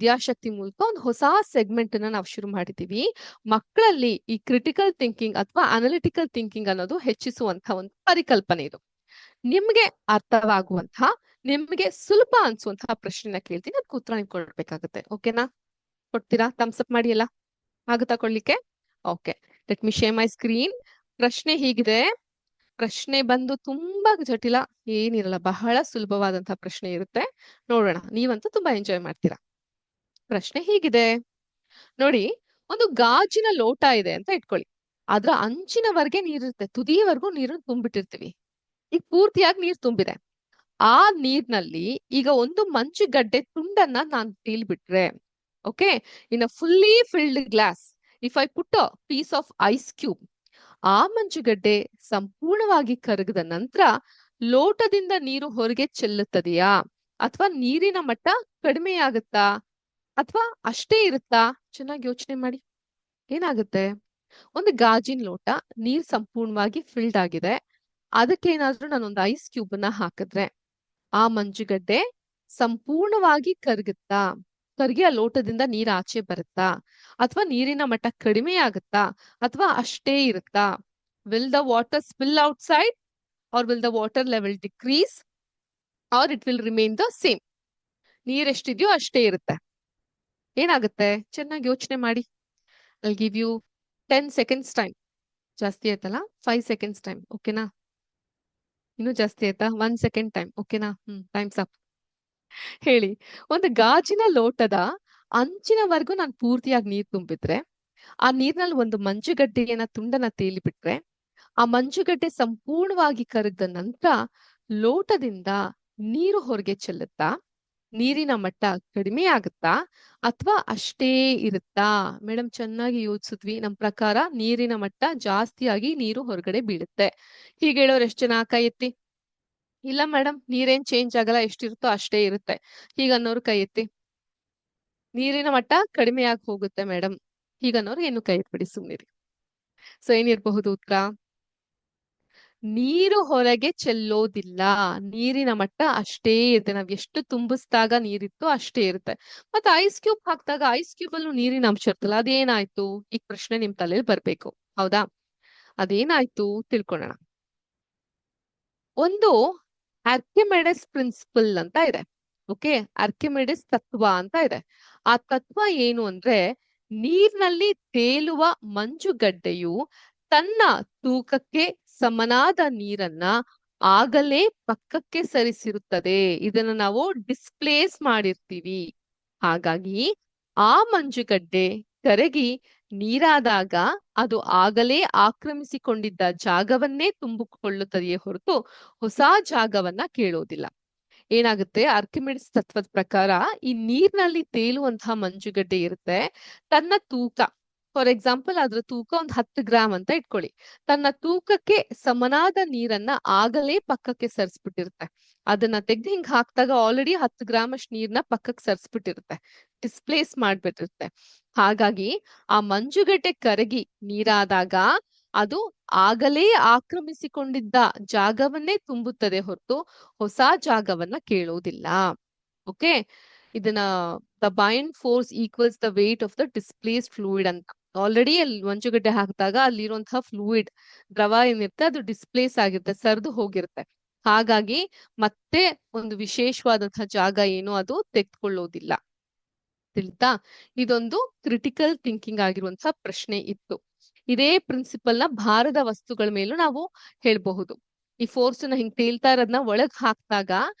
ವಿದ್ಯಾಶಕ್ತಿ ಮೂಲಕ ಒಂದು ಹೊಸ ಸೆಗ್ಮೆಂಟ್ ಅನ್ನ ನಾವು ಶುರು ಮಾಡಿದೀವಿ. ಮಕ್ಕಳಲ್ಲಿ ಈ ಕ್ರಿಟಿಕಲ್ ಥಿಂಕಿಂಗ್ ಅಥವಾ ಅನಲಿಟಿಕಲ್ ಥಿಂಕಿಂಗ್ ಅನ್ನೋದು ಹೆಚ್ಚಿಸುವಂತಹ ಒಂದು ಪರಿಕಲ್ಪನೆ ಇದು. ನಿಮ್ಗೆ ಅರ್ಥವಾಗುವಂತಹ, ನಿಮ್ಗೆ ಸುಲಭ ಅನ್ಸುವಂತಹ ಪ್ರಶ್ನೆನ ಕೇಳ್ತೀನಿ, ಅದಕ್ಕೆ ಉತ್ತರ ನೀವು ಕೊಡ್ಬೇಕಾಗುತ್ತೆ. ಓಕೆನಾ? ಕೊಡ್ತೀರಾ? ಥಮ್ಸ್ ಅಪ್ ಮಾಡಿ ಎಲ್ಲ. ಆಗುತ್ತಾ ಕೊಡ್ಲಿಕ್ಕೆ? Okay, let me share my screen. ಪ್ರಶ್ನೆ ಹೀಗಿದೆ. ಪ್ರಶ್ನೆ ಬಂದು ತುಂಬಾ ಜಟಿಲ ಏನಿರಲ್ಲ, ಬಹಳ ಸುಲಭವಾದಂತಹ ಪ್ರಶ್ನೆ ಇರುತ್ತೆ. ನೋಡೋಣ, ನೀವಂತೂ ತುಂಬಾ ಎಂಜಾಯ್ ಮಾಡ್ತೀರಾ. ಪ್ರಶ್ನೆ ಹೀಗಿದೆ ನೋಡಿ. ಒಂದು ಗಾಜಿನ ಲೋಟ ಇದೆ ಅಂತ ಇಟ್ಕೊಳ್ಳಿ. ಅದ್ರ ಅಂಚಿನವರೆಗೆ ನೀರಿರುತ್ತೆ, ತುದಿಯವರೆಗೂ ನೀರನ್ನು ತುಂಬಿಟ್ಟಿರ್ತೀವಿ. ಈಗ ಪೂರ್ತಿಯಾಗಿ ನೀರ್ ತುಂಬಿದೆ. ಆ ನೀರ್ನಲ್ಲಿ ಈಗ ಒಂದು ಮಂಜುಗಡ್ಡೆ ತುಂಡನ್ನ ನಾನು ತೇಲ್ಬಿಟ್ರೆ, okay, in a fully filled glass, if I put a piece of ice cube, ಆ ಮಂಜುಗಡ್ಡೆ ಸಂಪೂರ್ಣವಾಗಿ ಕರಗದ ನಂತರ ಲೋಟದಿಂದ ನೀರು ಹೊರಗೆ ಚೆಲ್ಲುತ್ತದೆಯಾ, ಅಥವಾ ನೀರಿನ ಮಟ್ಟ ಕಡಿಮೆಯಾಗುತ್ತಾ, ಅಥವಾ ಅಷ್ಟೇ ಇರುತ್ತಾ? ಚೆನ್ನಾಗಿ ಯೋಚನೆ ಮಾಡಿ. ಏನಾಗುತ್ತೆ? ಒಂದು ಗಾಜಿನ ಲೋಟ, ನೀರ್ ಸಂಪೂರ್ಣವಾಗಿ ಫಿಲ್ಡ್ ಆಗಿದೆ. ಅದಕ್ಕೇನಾದ್ರೂ ನಾನೊಂದು ಐಸ್ ಕ್ಯೂಬ್ ಅನ್ನ ಹಾಕಿದ್ರೆ ಆ ಮಂಜುಗಡ್ಡೆ ಸಂಪೂರ್ಣವಾಗಿ ಕರಗುತ್ತಾ? ಕರಗಿ ಆ ಲೋಟದಿಂದ ನೀರ್ ಆಚೆ ಬರುತ್ತಾ, ಅಥವಾ ನೀರಿನ ಮಟ್ಟ ಕಡಿಮೆ ಆಗುತ್ತಾ, ಅಥವಾ ಅಷ್ಟೇ ಇರುತ್ತಾ? Will the water spill outside, or will the water level decrease, or it will remain the same? ನೀರ್ ಎಷ್ಟಿದೆಯೋ ಅಷ್ಟೇ ಇರುತ್ತೆ. ಏನಾಗುತ್ತೆ? ಚೆನ್ನಾಗಿ ಯೋಚನೆ ಮಾಡಿ. I give you 10 seconds time. ಜಾಸ್ತಿ ಆಯ್ತಲ್ಲ? 5 seconds ಟೈಮ್. ಓಕೆನಾ? ಇನ್ನೂ ಜಾಸ್ತಿ ಆಯ್ತಾ? 1 second ಟೈಮ್. ಓಕೆನಾ? Times up. ಹೇಳಿ, ಒಂದು ಗಾಜಿನ ಲೋಟದ ಅಂಚಿನವರೆಗೂ ನಾನು ಪೂರ್ತಿಯಾಗಿ ನೀರ್ ತುಂಬಿದ್ರೆ, ಆ ನೀರ್ನಲ್ಲಿ ಒಂದು ಮಂಜುಗಡ್ಡೆಯನ್ನ ತುಂಡನ್ನ ತೇಲಿಬಿಟ್ರೆ, ಆ ಮಂಜುಗಡ್ಡೆ ಸಂಪೂರ್ಣವಾಗಿ ಕರಗದ ನಂತರ ಲೋಟದಿಂದ ನೀರು ಹೊರಗೆ ಚೆಲ್ಲುತ್ತಾ, ನೀರಿನ ಮಟ್ಟ ಕಡಿಮೆ ಆಗುತ್ತಾ, ಅಥವಾ ಅಷ್ಟೇ ಇರುತ್ತಾ? ಮೇಡಮ್, ಚೆನ್ನಾಗಿ ಯೋಚಿಸಿದ್ವಿ. ನಮ್ ಪ್ರಕಾರ ನೀರಿನ ಮಟ್ಟ ಜಾಸ್ತಿಯಾಗಿ ನೀರು ಹೊರಗಡೆ ಬೀಳುತ್ತೆ. ಹೀಗೆ ಹೇಳೋರು ಎಷ್ಟು ಜನ? ಕೈ ಎತ್ತಿ. ಇಲ್ಲ ಮೇಡಮ್, ನೀರೇನ್ ಚೇಂಜ್ ಆಗಲ್ಲ, ಎಷ್ಟಿರುತ್ತೋ ಅಷ್ಟೇ ಇರುತ್ತೆ. ಹೀಗನ್ನೋರು ಕೈ ಎತ್ತಿ. ನೀರಿನ ಮಟ್ಟ ಕಡಿಮೆ ಆಗಿ ಹೋಗುತ್ತೆ ಮೇಡಮ್, ಹೀಗನ್ನೋರು ಏನು ಕೈ ಎತ್ಬಿಡಿ, ಸುಮ್ಮನಿರಿ. ಸೊ ಏನಿರಬಹುದು ಉತ್ತರ? ನೀರು ಹೊರಗೆ ಚೆಲ್ಲೋದಿಲ್ಲ, ನೀರಿನ ಮಟ್ಟ ಅಷ್ಟೇ ಇರುತ್ತೆ. ನಾವ್ ಎಷ್ಟು ತುಂಬಿಸಿದಾಗ ನೀರಿತ್ತು ಅಷ್ಟೇ ಇರುತ್ತೆ. ಮತ್ತೆ ಐಸ್ ಕ್ಯೂಬ್ ಹಾಕಿದಾಗ ಐಸ್ ಕ್ಯೂಬ್ ಅಲ್ಲೂ ನೀರಿನ ಅಂಶ ಇರ್ತಲ್ಲ, ಅದೇನಾಯ್ತು? ಈ ಪ್ರಶ್ನೆ ನಿಮ್ ತಲೆಯಲ್ಲಿ ಬರ್ಬೇಕು, ಹೌದಾ? ಅದೇನಾಯ್ತು ತಿಳ್ಕೊಳ್ಳೋಣ. ಒಂದು ಆರ್ಕಿಮಿಡಿಸ್ ಪ್ರಿನ್ಸಿಪಲ್ ಅಂತ ಇದೆ. ಓಕೆ, ಆರ್ಕಿಮಿಡಿಸ್ ತತ್ವ ಅಂತ ಇದೆ. ಆ ತತ್ವ ಏನು ಅಂದ್ರೆ, ನೀರಿನಲ್ಲಿ ತೇಲುವ ಮಂಜುಗಡ್ಡೆಯು ತನ್ನ ತೂಕಕ್ಕೆ ಸಮನಾದ ನೀರನ್ನ ಆಗಲೇ ಪಕ್ಕಕ್ಕೆ ಸರಿಸಿರುತ್ತದೆ. ಇದನ್ನ ನಾವು ಡಿಸ್ಪ್ಲೇಸ್ ಮಾಡಿರ್ತೀವಿ. ಹಾಗಾಗಿ ಆ ಮಂಜುಗಡ್ಡೆ ಕರಗಿ ನೀರಾದಾಗ ಅದು ಆಗಲೇ ಆಕ್ರಮಿಸಿಕೊಂಡಿದ್ದ ಜಾಗವನ್ನೇ ತುಂಬಿಕೊಳ್ಳುತ್ತದೆಯೇ ಹೊರತು ಹೊಸ ಜಾಗವನ್ನ ಕೇಳೋದಿಲ್ಲ. ಏನಾಗುತ್ತೆ? ಆರ್ಕಿಮಿಡಿಸ್ ತತ್ವದ ಪ್ರಕಾರ ಈ ನೀರಿನಲ್ಲಿ ತೇಲುವಂತಹ ಮಂಜುಗಡ್ಡೆ ಇರುತ್ತೆ, ತನ್ನ ತೂಕ, ಫಾರ್ ಎಕ್ಸಾಂಪಲ್ ಅದ್ರ ತೂಕ ಒಂದು 10 ಗ್ರಾಮ್ ಅಂತ ಇಟ್ಕೊಳ್ಳಿ. ತನ್ನ ತೂಕಕ್ಕೆ ಸಮನಾದ ನೀರನ್ನ ಆಗಲೇ ಪಕ್ಕಕ್ಕೆ ಸರಿಸ್ಬಿಟ್ಟಿರುತ್ತೆ. ಅದನ್ನ ತೆಗ್ದು ಹಿಂಗ್ ಹಾಕ್ದಾಗ ಆಲ್ರೆಡಿ 10 ಗ್ರಾಮ್ ಅಷ್ಟು ನೀರ್ನ ಪಕ್ಕಕ್ಕೆ ಸರಿಸ್ಬಿಟ್ಟಿರುತ್ತೆ, ಡಿಸ್ಪ್ಲೇಸ್ ಮಾಡ್ಬಿಟ್ಟಿರುತ್ತೆ. ಹಾಗಾಗಿ ಆ ಮಂಜುಗಡ್ಡೆ ಕರಗಿ ನೀರಾದಾಗ ಅದು ಆಗಲೇ ಆಕ್ರಮಿಸಿಕೊಂಡಿದ್ದ ಜಾಗವನ್ನೇ ತುಂಬುತ್ತದೆ ಹೊರತು ಹೊಸ ಜಾಗವನ್ನ ಕೇಳೋದಿಲ್ಲ. ಓಕೆ, ಇದನ್ನ the bind force equals the weight of the displaced fluid ಅಂತ. ಆಲ್ರೆಡಿ ಅಲ್ಲಿ ಮಂಜುಗಡ್ಡೆ ಹಾಕಿದಾಗ ಅಲ್ಲಿರುವಂತಹ ಫ್ಲೂಯಿಡ್, ದ್ರವ ಏನಿರುತ್ತೆ ಅದು ಡಿಸ್ಪ್ಲೇಸ್ ಆಗಿರುತ್ತೆ, ಸರಿದು ಹೋಗಿರುತ್ತೆ. ಹಾಗಾಗಿ ಮತ್ತೆ ಒಂದು ವಿಶೇಷವಾದಂತಹ ಜಾಗ ಏನು ಅದು ತೆಗೆದುಕೊಳ್ಳೋದಿಲ್ಲ. ತಿಳಿತಾ? ಇದೊಂದು ಕ್ರಿಟಿಕಲ್ ಥಿಂಕಿಂಗ್ ಆಗಿರುವಂತಹ ಪ್ರಶ್ನೆ ಇತ್ತು. ಇದೇ ಪ್ರಿನ್ಸಿಪಲ್ ನ ಭಾರದ ವಸ್ತುಗಳ ಮೇಲೂ ನಾವು ಹೇಳ್ಬಹುದು. ಈ ಫೋರ್ಸ್ ನ ಹಿಂಗ್ ತೇಲ್ತಾ ಇರೋದನ್ನ ಒಳಗ್ ಹಾಕ್ದಾಗ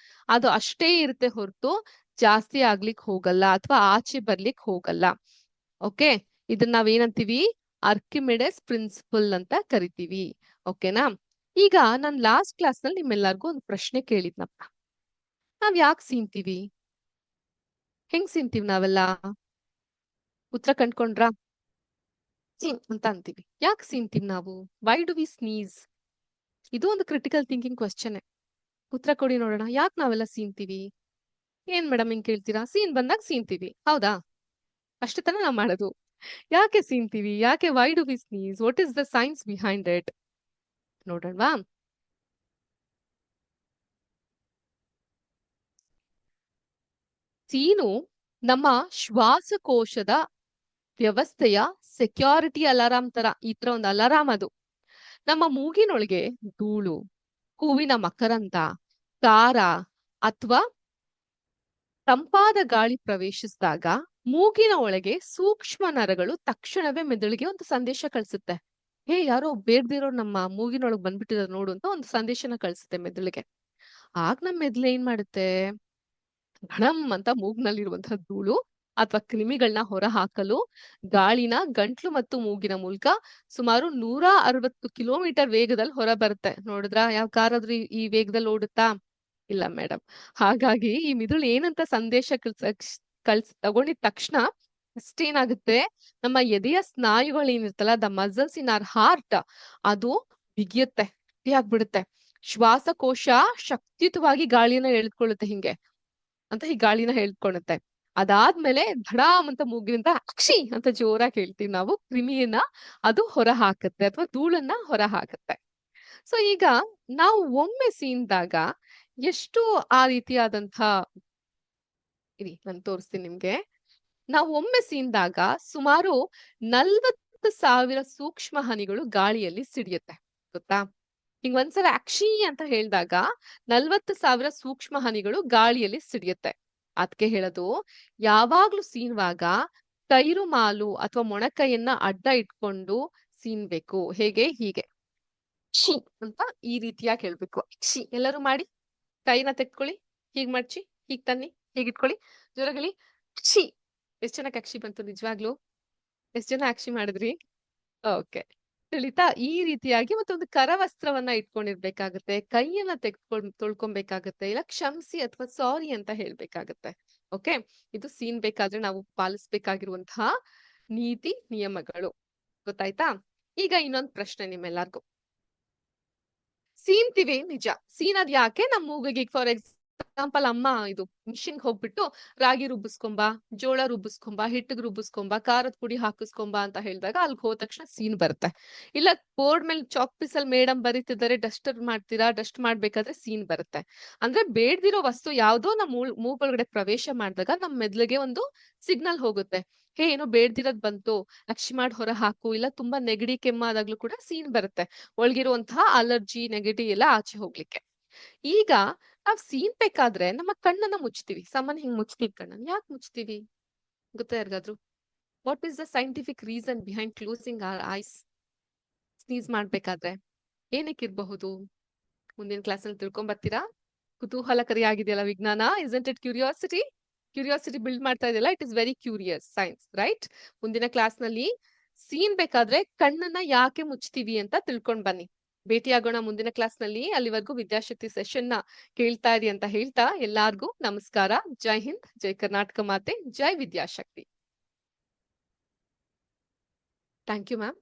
ಅದು ಅಷ್ಟೇ ಇರುತ್ತೆ ಹೊರತು ಜಾಸ್ತಿ ಆಗ್ಲಿಕ್ ಹೋಗಲ್ಲ, ಅಥವಾ ಆಚೆ ಬರ್ಲಿಕ್ ಹೋಗಲ್ಲ. ಓಕೆ, ಇದನ್ನ ನಾವೇನಂತೀವಿ? ಆರ್ಕಿಮಿಡಿಸ್ ಪ್ರಿನ್ಸಿಪಲ್ ಅಂತ ಕರಿತೀವಿ. ಓಕೆನಾ? ಈಗ ನಾನ್ ಲಾಸ್ಟ್ ಕ್ಲಾಸ್ ನಲ್ಲಿ ನಿಮ್ಮೆಲ್ಲರಿಗೂ ಒಂದು ಪ್ರಶ್ನೆ ಕೇಳಿದ್ನಪ್ಪ. ನಾವ್ ಯಾಕೆ ಸೀನ್ತೀವಿ? ಹೆಂಗ್ ಸೀನ್ತೀವಿ ನಾವೆಲ್ಲ? ಉತ್ತರ ಕಂಡ್ಕೊಂಡ್ರಾ? ಅಂತ ಅಂತೀವಿ. ಯಾಕೆ ಸೀನ್ತೀವಿ ನಾವು? Y do we sneeze? ಇದು ಒಂದು ಕ್ರಿಟಿಕಲ್ ಥಿಂಕಿಂಗ್ ಕ್ವಶನ್. ಉತ್ತರ ಕೊಡಿ ನೋಡೋಣ. ಯಾಕೆ ನಾವೆಲ್ಲ ಸೀನ್ತೀವಿ? ಏನ್ ಮೇಡಮ್ ಹಿಂಗ್ ಕೇಳ್ತೀರಾ? ಸೀನ್ ಬಂದಾಗ ಸೀನ್ತೀವಿ, ಹೌದಾ? ಅಷ್ಟೇ ತಾನೇ ನಾವ್ ಮಾಡೋದು. ಯಾಕೆ ಸೀನ್ತೀವಿ? ಯಾಕೆ? Why do we sneeze? What is the science behind it? ನೋಡೋಣವಾ? ಸೀನು ನಮ್ಮ ಶ್ವಾಸಕೋಶದ ವ್ಯವಸ್ಥೆಯ ಸೆಕ್ಯೂರಿಟಿ ಅಲಾರಾಮ್ ತರ ಈ ತರ ಒಂದು ಅಲಾರಾಮ್ ಅದು. ನಮ್ಮ ಮೂಗಿನೊಳಗೆ ಧೂಳು, ಹೂವಿನ ಮಕರಂದ, ಕಾರ ಅಥವಾ ತಂಪಾದ ಗಾಳಿ ಪ್ರವೇಶಿಸಿದಾಗ ಮೂಗಿನ ಒಳಗೆ ಸೂಕ್ಷ್ಮ ನರಗಳು ತಕ್ಷಣವೇ ಮೆದುಳಿಗೆ ಒಂದು ಸಂದೇಶ ಕಳಿಸುತ್ತೆ. ಹೇ, ಯಾರೋ ಬೇಡ್ದಿರೋ ನಮ್ಮ ಮೂಗಿನೊಳಗೆ ಬಂದ್ಬಿಟ್ಟಿದ್ದಾರೆ ನೋಡು ಅಂತ ಒಂದು ಸಂದೇಶನ ಕಳಿಸುತ್ತೆ ಮೆದುಳಿಗೆ. ಆಗ ನಮ್ಮ ಮೆದುಳು ಏನ್ ಮಾಡುತ್ತೆ, ಘಣಂ ಅಂತ ಮೂಗ್ನಲ್ಲಿರುವಂತಹ ಧೂಳು ಅಥವಾ ಕ್ರಿಮಿಗಳನ್ನ ಹೊರ ಹಾಕಲು ಗಾಳಿನ ಗಂಟ್ಲು ಮತ್ತು ಮೂಗಿನ ಮೂಲಕ ಸುಮಾರು 160 ಕಿಲೋಮೀಟರ್ ವೇಗದಲ್ಲಿ ಹೊರ ಬರುತ್ತೆ. ನೋಡಿದ್ರಾ, ಯಾವ ಕಾರಾದ್ರೂ ಈ ವೇಗದಲ್ಲಿ ಓಡುತ್ತಾ? ಇಲ್ಲ ಮೇಡಮ್. ಹಾಗಾಗಿ ಈ ಮಿದುಳು ಏನಂತ ಸಂದೇಶ ತಗೊಂಡಿದ ತಕ್ಷಣ ಅಷ್ಟೇನಾಗುತ್ತೆ, ನಮ್ಮ ಎದೆಯ ಸ್ನಾಯುಗಳು ಏನಿರ್ತಲ್ಲ, the muscles in our heart, ಅದು ಬಿಗಿಯುತ್ತೆ, ಗಟ್ಟಿಯಾಗ್ಬಿಡುತ್ತೆ. ಶ್ವಾಸಕೋಶ ಶಕ್ತಿಯುತವಾಗಿ ಗಾಳಿನ ಎಳೆದುಕೊಳ್ಳುತ್ತೆ ಹಿಂಗೆ ಅಂತ ಈ ಗಾಳಿನ ಹೇಳ್ಕೊಳುತ್ತೆ. ಅದಾದ್ಮೇಲೆ ಧಡಾಮ್ ಅಂತ ಮೂಗಿನಿಂದ ಅಕ್ಷಿ ಅಂತ ಜೋರಾಗಿ ಹೇಳ್ತೀವಿ ನಾವು, ಕ್ರಿಮಿಯನ್ನ ಅದು ಹೊರ ಹಾಕುತ್ತೆ ಅಥವಾ ಧೂಳನ್ನ ಹೊರ ಹಾಕುತ್ತೆ. ಸೊ ಈಗ ನಾವು ಒಮ್ಮೆ ಸೀನ್ದಾಗ ಎಷ್ಟು ಆ ರೀತಿಯಾದಂಥ ಇರಿ ನಾನು ತೋರಿಸ್ತೀನಿ ನಿಮ್ಗೆ. ನಾವು ಒಮ್ಮೆ ಸೀನ್ದಾಗ ಸುಮಾರು 40,000 ಸೂಕ್ಷ್ಮ ಹನಿಗಳು ಗಾಳಿಯಲ್ಲಿ ಸಿಡಿಯುತ್ತೆ, ಗೊತ್ತಾ? ಹಿಂಗ್ ಒಂದ್ಸಲ ಅಕ್ಷಿ ಅಂತ ಹೇಳಿದಾಗ 40,000 ಸೂಕ್ಷ್ಮ ಹನಿಗಳು ಗಾಳಿಯಲ್ಲಿ ಸಿಡಿಯುತ್ತೆ. ಅದಕ್ಕೆ ಹೇಳೋದು, ಯಾವಾಗ್ಲೂ ಸೀನುವಾಗ ಕೈರುಮಾಲು ಅಥವಾ ಮೊಣಕೈಯನ್ನ ಅಡ್ಡ ಇಟ್ಕೊಂಡು ಸೀನ್ಬೇಕು. ಹೇಗೆ? ಹೀಗೆ ಕ್ಷಿ ಅಂತ ಈ ರೀತಿಯಾಗಿ ಹೇಳ್ಬೇಕು. ಕ್ಷಿ ಎಲ್ಲರೂ ಮಾಡಿ, ಕೈನ ತೆಕ್ಕೊಳ್ಳಿ, ಹೀಗ್ ಮಡ್ಚಿ, ಹೀಗ್ ತನ್ನಿ, ಹೀಗ್ ಇಟ್ಕೊಳ್ಳಿ, ಜೋರಾಗಲಿ ಕ್ಷಿ. ಎಷ್ಟ್ ಜನಕ್ಕೆ ಅಕ್ಷಿ ಬಂತು ನಿಜವಾಗ್ಲು? ಎಷ್ಟ್ ಜನ ಅಕ್ಷಿ ಮಾಡಿದ್ರಿ? ಓಕೆ, ತಿಳಿತಾ? ಈ ರೀತಿಯಾಗಿ ಮತ್ತೊಂದು ಕರವಸ್ತ್ರವನ್ನ ಇಟ್ಕೊಂಡಿರ್ಬೇಕಾಗತ್ತೆ, ಕೈಯನ್ನ ತೊಳ್ಕೊಬೇಕಾಗತ್ತೆ, ಇಲ್ಲ ಕ್ಷಮಿಸಿ ಅಥವಾ ಸಾರಿ ಅಂತ ಹೇಳ್ಬೇಕಾಗತ್ತೆ. ಓಕೆ, ಇದು ಸೀನ್ ಬೇಕಾದ್ರೆ ನಾವು ಪಾಲಿಸ್ಬೇಕಾಗಿರುವಂತಹ ನೀತಿ ನಿಯಮಗಳು. ಗೊತ್ತಾಯ್ತಾ? ಈಗ ಇನ್ನೊಂದು ಪ್ರಶ್ನೆ ನಿಮ್ಮೆಲ್ಲರಿಗೂ. ಸೀನ್ತಿವಿ ನಿಜ, ಸೀನದ್ ಯಾಕೆ? ನಮ್ ಮೂಗಿಗೆ ಫಾರ್ ಎಕ್ಸಾಂಪಲ್ ಅಮ್ಮ ಇದು ಮಿಷಿನ್ಗೆ ಹೋಗ್ಬಿಟ್ಟು ರಾಗಿ ರುಬ್ಬಿಸ್ಕೊಂಬ, ಜೋಳ ರುಬ್ಬಿಸ್ಕೊಂಬ, ಹಿಟ್ಟಿಗೆ ರುಬ್ಬಿಸ್ಕೊಂಬ, ಖಾರದ ಪುಡಿ ಹಾಕಿಸ್ಕೊಂಬ ಅಂತ ಹೇಳಿದಾಗ ಅಲ್ಲಿಗೆ ಹೋದ ತಕ್ಷಣ ಸೀನ್ ಬರುತ್ತೆ. ಇಲ್ಲ ಬೋರ್ಡ್ ಮೇಲೆ ಚಾಕ್ ಪೀಸ್ ಅಲ್ಲಿ ಮೇಡಮ್ ಬರೀತಿದ್ದಾರೆ, ಡಸ್ಟರ್ ಮಾಡ್ತೀರಾ, ಡಸ್ಟ್ ಮಾಡ್ಬೇಕಾದ್ರೆ ಸೀನ್ ಬರುತ್ತೆ. ಅಂದ್ರೆ ಬೇಡ್ದಿರೋ ವಸ್ತು ಯಾವ್ದೋ ನಮ್ ಮೂಗೊಳಗಡೆ ಪ್ರವೇಶ ಮಾಡಿದಾಗ ನಮ್ ಮೆದ್ಲಿಗೆ ಒಂದು ಸಿಗ್ನಲ್ ಹೋಗುತ್ತೆ, ಹೇ ಏನೋ ಬೇಡ್ದಿರೋದ್ ಬಂತು, ಅಕ್ಷಿ ಮಾಡಿ ಹೊರ ಹಾಕು. ಇಲ್ಲ ತುಂಬಾ ನೆಗಡಿ ಕೆಮ್ಮಾದಾಗ್ಲೂ ಕೂಡ ಸೀನ್ ಬರುತ್ತೆ, ಒಳಗಿರುವಂತಹ ಅಲರ್ಜಿ ನೆಗಡಿ ಎಲ್ಲ ಆಚೆ ಹೋಗ್ಲಿಕ್ಕೆ. ಈಗ ನಾವ್ ಸೀನ್ಬೇಕಾದ್ರೆ ನಮ್ಮ ಕಣ್ಣನ್ನ ಮುಚ್ತೀವಿ. ಸಾಮಾನ್ಯ ಹಿಂಗ್ ಮುಚ್ತೀವಿ ಕಣ್ಣನ್ನ. ಯಾಕೆ ಮುಚ್ತೀವಿ ಗೊತ್ತಾ ಯಾರಿಗಾದ್ರು? What is the scientific reason behind closing our eyes? Sneeze ಮಾಡ್ಬೇಕಾದ್ರೆ ಏನಕ್ಕೆ ಇರಬಹುದು? ಮುಂದಿನ ಕ್ಲಾಸ್ ಅಲ್ಲಿ ತಿಳ್ಕೊಂಡ್ ಬರ್ತೀರಾ? ಕುತೂಹಲಕಾರಿ ಆಗಿದೆಯಲ್ಲ ವಿಜ್ಞಾನ, isn't it curiosity? Curiosity build ಮಾಡ್ತಾ ಇದೆಯಲ್ಲ, it is very curious science, right? ಮುಂದಿನ ಕ್ಲಾಸ್ ನಲ್ಲಿ ಸೀನ್ ಬೇಕಾದ್ರೆ ಕಣ್ಣನ್ನ ಯಾಕೆ ಮುಚ್ತೀವಿ ಅಂತ ತಿಳ್ಕೊಂಡ್ ಬನ್ನಿ. ಭೇಟಿಯಾಗೋಣ ಮುಂದಿನ ಕ್ಲಾಸ್ ನಲ್ಲಿ. ಅಲ್ಲಿವರೆಗೂ ವಿದ್ಯಾಶಕ್ತಿ ಸೆಷನ್ ನ ಕೇಳ್ತಾ ಇರಿ ಅಂತ ಹೇಳ್ತಾ ಎಲ್ಲಾರ್ಗೂ ನಮಸ್ಕಾರ. ಜೈ ಹಿಂದ್, ಜೈ ಕರ್ನಾಟಕ ಮಾತೆ, ಜೈ ವಿದ್ಯಾಶಕ್ತಿ. Thank you ma'am.